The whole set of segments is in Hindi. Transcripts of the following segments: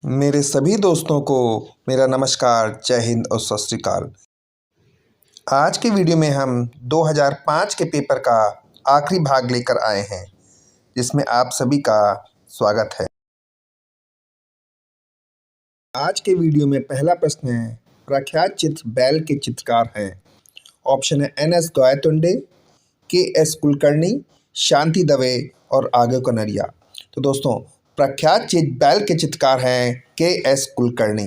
मेरे सभी दोस्तों को मेरा नमस्कार, जय हिंद और सत श्री अकाल। आज के वीडियो में हम 2005 के पेपर का आखिरी भाग लेकर आए हैं, जिसमें आप सभी का स्वागत है। आज के वीडियो में पहला प्रश्न है, प्रख्यात चित्र बैल के चित्रकार हैं। ऑप्शन है NS गौतुंडे, KS कुलकर्णी, शांति दवे और आगे कनरिया। तो दोस्तों, प्रख्यात चित्र बैल के चित्रकार हैं KS कुलकर्णी।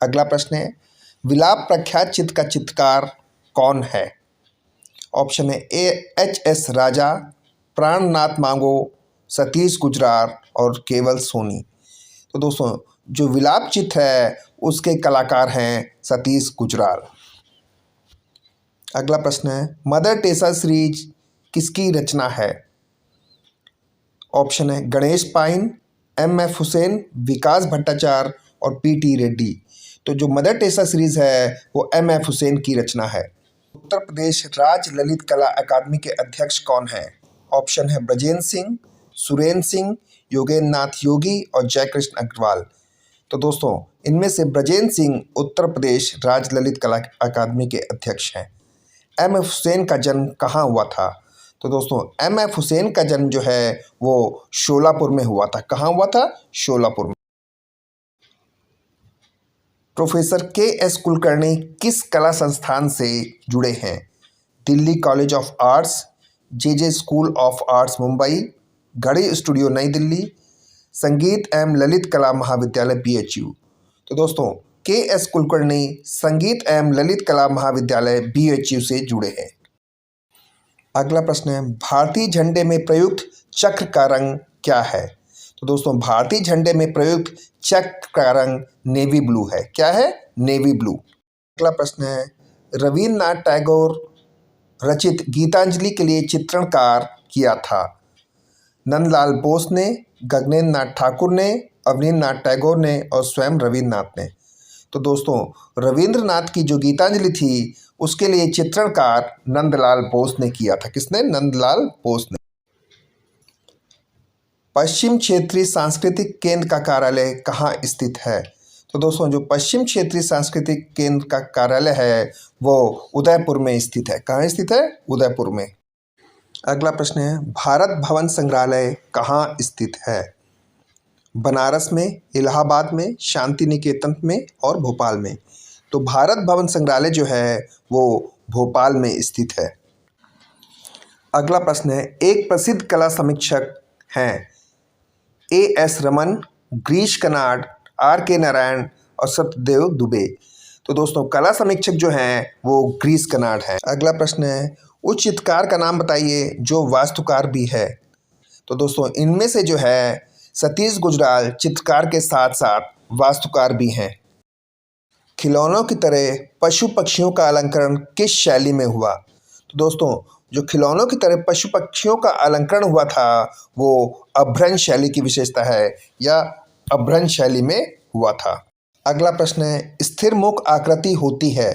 अगला प्रश्न है, विलाप प्रख्यात चित्र का चित्रकार कौन है? ऑप्शन है HS राजा, प्राणनाथ मांगो, सतीश गुजरार और केवल सोनी। तो दोस्तों, जो विलाप चित्र है उसके कलाकार हैं सतीश गुजराल। अगला प्रश्न है, मदर टेरेसा सीरीज किसकी रचना है? ऑप्शन है गणेश पाइन, MF हुसैन, विकास भट्टाचार्य और PT रेड्डी। तो जो मदर टेरेसा सीरीज है वो MF हुसैन की रचना है। उत्तर प्रदेश राज्य ललित कला अकादमी के अध्यक्ष कौन हैं? ऑप्शन है ब्रजेंद्र सिंह, सुरेंद्र सिंह, योगेंद्र नाथ योगी और जयकृष्ण अग्रवाल। तो दोस्तों, इनमें से ब्रजेंद्र सिंह उत्तर प्रदेश राज्य ललित कला अकादमी के अध्यक्ष हैं। MF हुसैन का जन्म कहाँ हुआ था? तो दोस्तों, MF हुसैन का जन्म जो है वो शोलापुर में हुआ था। कहाँ हुआ था? शोलापुर में। प्रोफेसर KS कुलकर्णी किस कला संस्थान से जुड़े हैं? Delhi college of arts, JJ school of arts Mumbai, घड़ी स्टूडियो नई दिल्ली, संगीत एवं ललित कला महाविद्यालय BHU। तो दोस्तों, KS कुलकर्णी संगीत एवं ललित कला महाविद्यालय BHU से जुड़े हैं। अगला प्रश्न है, भारतीय झंडे में प्रयुक्त चक्र का रंग क्या है? तो दोस्तों, भारतीय झंडे में प्रयुक्त चक्र का रंग नेवी ब्लू है। क्या है? Navy blue. अगला प्रश्न है, रवींद्रनाथ टैगोर रचित गीतांजलि के लिए चित्रणकार किया था? नंदलाल बोस ने, गगनेंद्र नाथ ठाकुर ने, अवनींद्रनाथ टैगोर ने और स्वयं रवींद्रनाथ ने। तो दोस्तों, रवींद्रनाथ की जो गीतांजलि थी उसके लिए चित्रणकार नंदलाल बोस ने किया था। किसने? नंदलाल बोस ने। पश्चिम क्षेत्रीय सांस्कृतिक केंद्र का कार्यालय कहाँ स्थित है? तो दोस्तों, जो पश्चिम क्षेत्रीय सांस्कृतिक केंद्र का कार्यालय है वो उदयपुर में स्थित है। कहाँ स्थित है? उदयपुर में। अगला प्रश्न है, भारत भवन संग्रहालय कहाँ स्थित है? बनारस में, इलाहाबाद में, शांति निकेतन में और भोपाल में। तो भारत भवन संग्रहालय जो है वो भोपाल में स्थित है। अगला प्रश्न है, एक प्रसिद्ध कला समीक्षक हैं AS रमन, गिरीश कर्नाड, RK नारायण और सत्यदेव दुबे। तो दोस्तों, कला समीक्षक जो हैं वो गिरीश कर्नाड हैं। अगला प्रश्न है, उस चित्रकार का नाम बताइए जो वास्तुकार भी है। तो दोस्तों, इनमें से जो है सतीश गुजराल चित्रकार के साथ साथ वास्तुकार भी हैं। खिलौनों की तरह पशु पक्षियों का अलंकरण किस शैली में हुआ? तो दोस्तों, जो खिलौनों की तरह पशु पक्षियों का अलंकरण हुआ था वो अभ्रंश शैली की विशेषता है या अभ्रंश शैली में हुआ था। अगला प्रश्न है, स्थिर मुख आकृति होती है।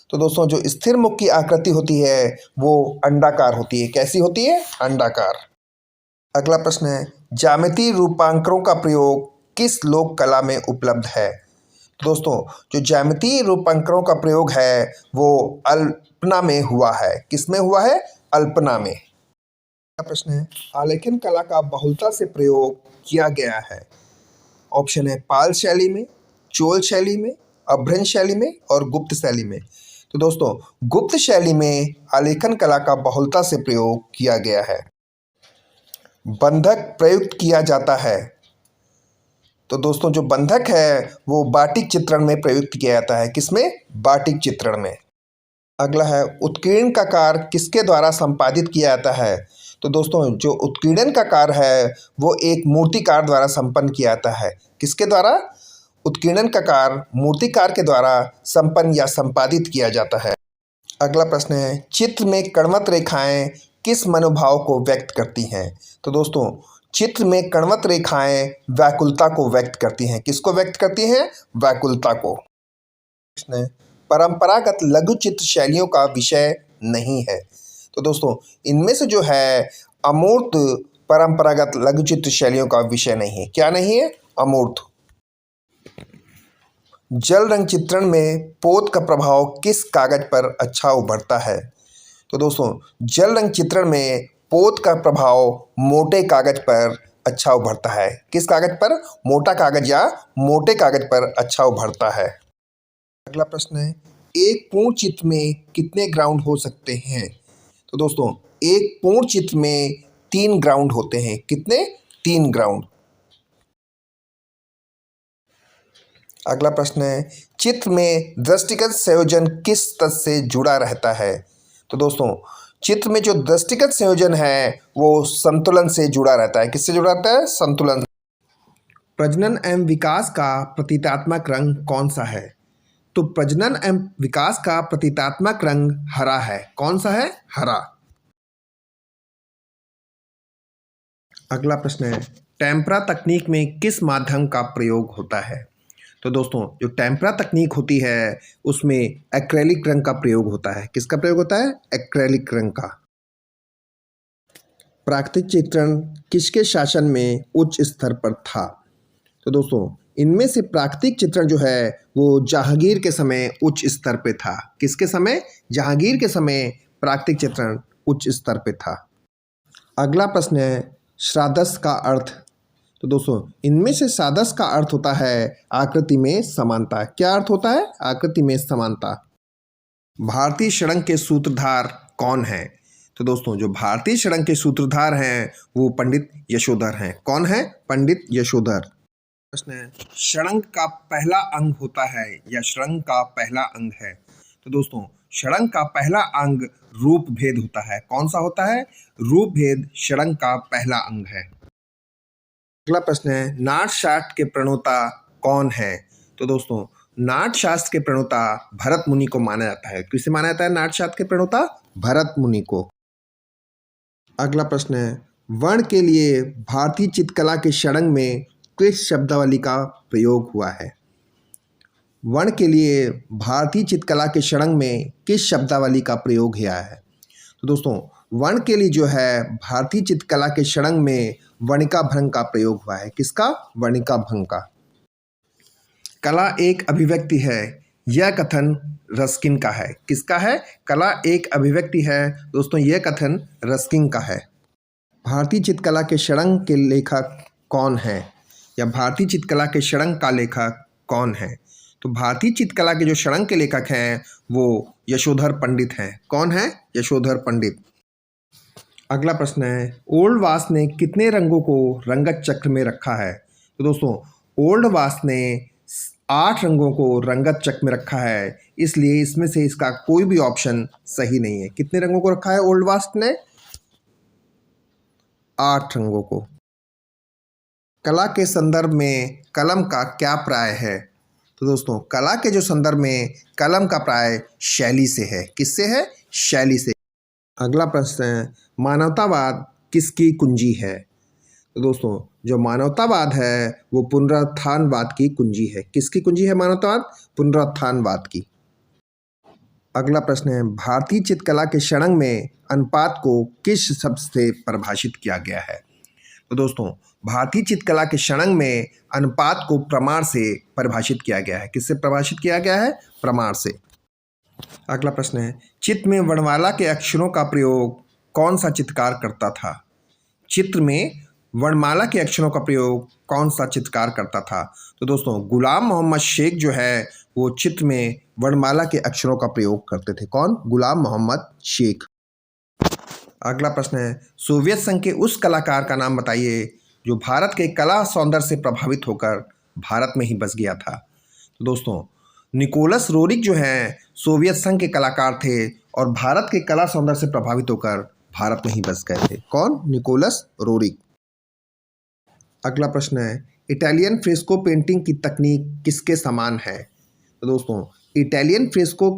तो दोस्तों, जो स्थिर मुख की आकृति होती है वो अंडाकार होती है। कैसी होती है? अंडाकार। अगला प्रश्न है, ज्यामितीय रूपांकनों का प्रयोग किस लोक कला में उपलब्ध है? दोस्तों, जो ज्यामितीय रूपांकनों का प्रयोग है वो अल्पना में हुआ है। किस में हुआ है? अल्पना में। अगला प्रश्न है, आलेखन कला का बहुलता से प्रयोग किया गया है। ऑप्शन है पाल शैली में, चोल शैली में, अभ्रंश शैली में और गुप्त शैली में। तो दोस्तों, गुप्त शैली में आलेखन कला का बहुलता से प्रयोग किया गया है। बंधक प्रयुक्त किया जाता है। तो दोस्तों, जो बंधक है वो बाटिक चित्रण में प्रयुक्त किया जाता है। किसमें? बाटिक चित्रण में। अगला है, उत्कीर्ण का कार्य किसके द्वारा संपादित किया जाता है? तो दोस्तों, जो उत्कीर्णन का कार्य है वो एक मूर्तिकार द्वारा संपन्न किया जाता है। किसके द्वारा? उत्कीर्णन का कार्य मूर्तिकार के द्वारा संपन्न या संपादित किया जाता है। अगला प्रश्न है, चित्र में कणवत रेखाएं किस मनोभाव को व्यक्त करती हैं? तो दोस्तों, चित्र में कणवत रेखाएं व्याकुलता को व्यक्त करती हैं। किसको व्यक्त करती हैं? व्याकुलता को। प्रश्न है, परंपरागत लघु चित्र शैलियों का विषय नहीं है। तो दोस्तों, इनमें से जो है अमूर्त परंपरागत लघु चित्र शैलियों का विषय नहीं है। क्या नहीं है? अमूर्त। जल रंग चित्रण में पोत का प्रभाव किस कागज पर अच्छा उभरता है? तो दोस्तों, जल रंग चित्रण में पोत का प्रभाव मोटे कागज पर अच्छा उभरता है। किस कागज पर? मोटा कागज या मोटे कागज पर अच्छा उभरता है। अगला प्रश्न है, एक पूर्ण चित्र में कितने ग्राउंड हो सकते हैं? तो दोस्तों, एक पूर्ण चित्र में 3 ग्राउंड होते हैं। कितने? 3 ग्राउंड। अगला प्रश्न है, चित्र में दृष्टिगत संयोजन किस तत्व से जुड़ा रहता है? तो दोस्तों, चित्र में जो दृष्टिगत संयोजन है वो संतुलन से जुड़ा रहता है। किससे जुड़ा रहता है? संतुलन। प्रजनन एवं विकास का प्रतीकात्मक रंग कौन सा है? तो प्रजनन एवं विकास का प्रतीकात्मक रंग हरा है। कौन सा है? हरा। अगला प्रश्न है, टेम्परा तकनीक में किस माध्यम का प्रयोग होता है? तो दोस्तों, जो टेम्परा तकनीक होती है उसमें एक्रेलिक रंग का प्रयोग होता है। किसका प्रयोग होता है? एक्रेलिक रंग का। प्राकृतिक चित्रण किसके शासन में उच्च स्तर पर था? तो दोस्तों, इनमें से प्राकृतिक चित्रण जो है वो जहांगीर के समय उच्च स्तर पे था। किसके समय? जहांगीर के समय प्राकृतिक चित्रण उच्च स्तर पे था। अगला प्रश्न है, सादृश्य का अर्थ। तो दोस्तों, इनमें से सादृश्य का अर्थ होता है आकृति में समानता। क्या अर्थ होता है? आकृति में समानता। भारतीय षड्यंत्र के सूत्रधार कौन है? तो दोस्तों, जो भारतीय षड्यंत्र के सूत्रधार हैं वो पंडित यशोधर हैं। कौन है? पंडित यशोधर। प्रश्न है, षड्यंत्र का पहला अंग होता है या षड्यंत्र का पहला अंग है? तो दोस्तों, षड्यंत्र का पहला अंग रूप भेद होता है। कौन सा होता है? रूप भेद षड्यंत्र का पहला अंग है। अगला प्रश्न है, नाट्यशास्त्र के प्रणेता कौन है? तो दोस्तों, नाट्यशास्त्र के प्रणेता भरत मुनि को माना जाता है। किसे माना जाता है नाट्यशास्त्र के प्रणेता? भरत मुनि को। अगला प्रश्न है, वर्ण के लिए भारतीय चित्रकला के षड्यंत्र में किस शब्दावली का प्रयोग हुआ है? वर्ण के लिए भारतीय चित्रकला के षड्यंत्र में किस शब्दावली का प्रयोग हुआ है? तो दोस्तों, वर्ण के लिए जो है भारतीय चित्रकला के षड्यंत्र में वर्णिका भंग का प्रयोग हुआ है। किसका? वर्णिका भंग का। कला एक अभिव्यक्ति है, यह कथन रस्किन का है। किसका है? कला एक अभिव्यक्ति है। दोस्तों, यह कथन रस्किन का है। भारतीय चित्रकला के षड्यंत्र के लेखक कौन है? या भारतीय चित्रकला के षड्यंत्र का लेखक कौन है? तो भारतीय चित्रकला के जो षड्यंत्र के लेखक हैं वो यशोधर पंडित हैं। कौन है? यशोधर पंडित। अगला प्रश्न है, ओल्ड वास ने कितने रंगों को रंगत चक्र में रखा है? तो दोस्तों, ओल्ड वास ने 8 रंगों को रंगत चक्र में रखा है, इसलिए इसमें से इसका कोई भी ऑप्शन सही नहीं है। कितने रंगों को रखा है ओल्ड वास ने? 8 रंगों को। कला के संदर्भ में कलम का क्या प्राय है? तो दोस्तों, कला के जो संदर्भ में कलम का प्राय शैली से है। किससे है? शैली से। अगला प्रश्न है, मानवतावाद किसकी कुंजी है? तो दोस्तों, जो मानवतावाद है वो पुनरुत्थानवाद की कुंजी है। किसकी कुंजी है मानवतावाद? पुनरुत्थानवाद की। अगला प्रश्न है, भारतीय चित्रकला के षड्यंत्र में अनुपात को किस शब्द से परिभाषित किया गया है? तो दोस्तों, भारतीय चित्रकला के षड्यंत्र में अनुपात को प्रमाण से परिभाषित किया गया है। किससे परिभाषित किया गया है? प्रमाण से। अगला प्रश्न है, चित्र में वर्णमाला के अक्षरों का प्रयोग कौन सा चित्रकार करता था? चित्र में वर्णमाला के अक्षरों का प्रयोग कौन सा चित्रकार करता था? तो दोस्तों, गुलाम मोहम्मद शेख जो है वो चित्र में वर्णमाला के अक्षरों का प्रयोग करते थे। कौन? गुलाम मोहम्मद शेख। अगला प्रश्न है, सोवियत संघ के उस कलाकार का नाम बताइए जो भारत के कला सौंदर्य से प्रभावित होकर भारत में ही बस गया था। तो दोस्तों, निकोलस रोरिक जो हैं सोवियत संघ के कलाकार थे और भारत के कला सौंदर्य से प्रभावित होकर भारत में ही बस गए थे। कौन? Nicholas Roerich. अगला प्रश्न है, इटालियन फ्रेस्को पेंटिंग की तकनीक किसके समान है? तो दोस्तों, इटालियन फ्रेस्को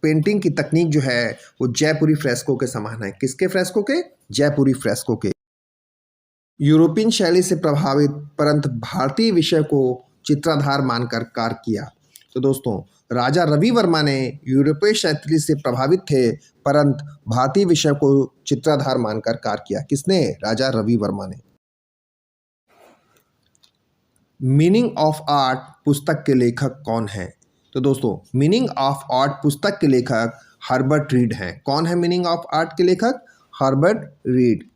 पेंटिंग की तकनीक जो है वो जयपुरी फ्रेस्को के समान है। किसके फ्रेस्को के? जयपुरी फ्रेस्को के। यूरोपियन शैली से प्रभावित परंतु भारतीय विषय को चित्राधार मानकर कार्य किया। तो दोस्तों, राजा रवि वर्मा ने यूरोपीय शैली से प्रभावित थे परंतु भारतीय विषय को चित्राधार मानकर कार्य किया। किसने? राजा रवि वर्मा ने। मीनिंग ऑफ आर्ट पुस्तक के लेखक कौन है? तो दोस्तों मीनिंग ऑफ आर्ट पुस्तक के लेखक हर्बर्ट रीड हैं। कौन है मीनिंग ऑफ आर्ट के लेखक? Herbert read.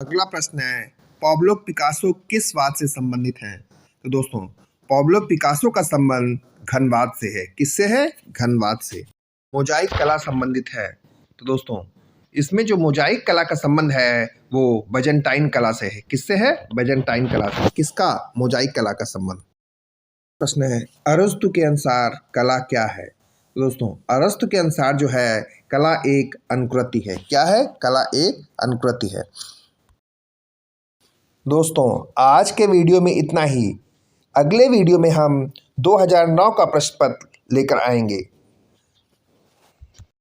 अगला प्रश्न है, पाब्लो पिकासो किस वाद से संबंधित हैं? तो दोस्तों पाब्लो पिकासो का संबंध घनवाद से है। किससे है? घनवाद से। मोजाइक कला संबंधित है। तो दोस्तों इसमें जो मोजाइक कला का संबंध है वो बजेंटाइन कला से है। किससे है? बजेंटाइन कला से। किसका? मोजाइक कला का संबंध। प्रश्न है, अरस्तु के अनुसार कला क्या है? तो दोस्तों अरस्तु के अनुसार जो है कला एक अनुकृति है। क्या है? कला एक अनुकृति है। दोस्तों आज के वीडियो में इतना ही। अगले वीडियो में हम 2009 का प्रश्न पत्र लेकर आएंगे।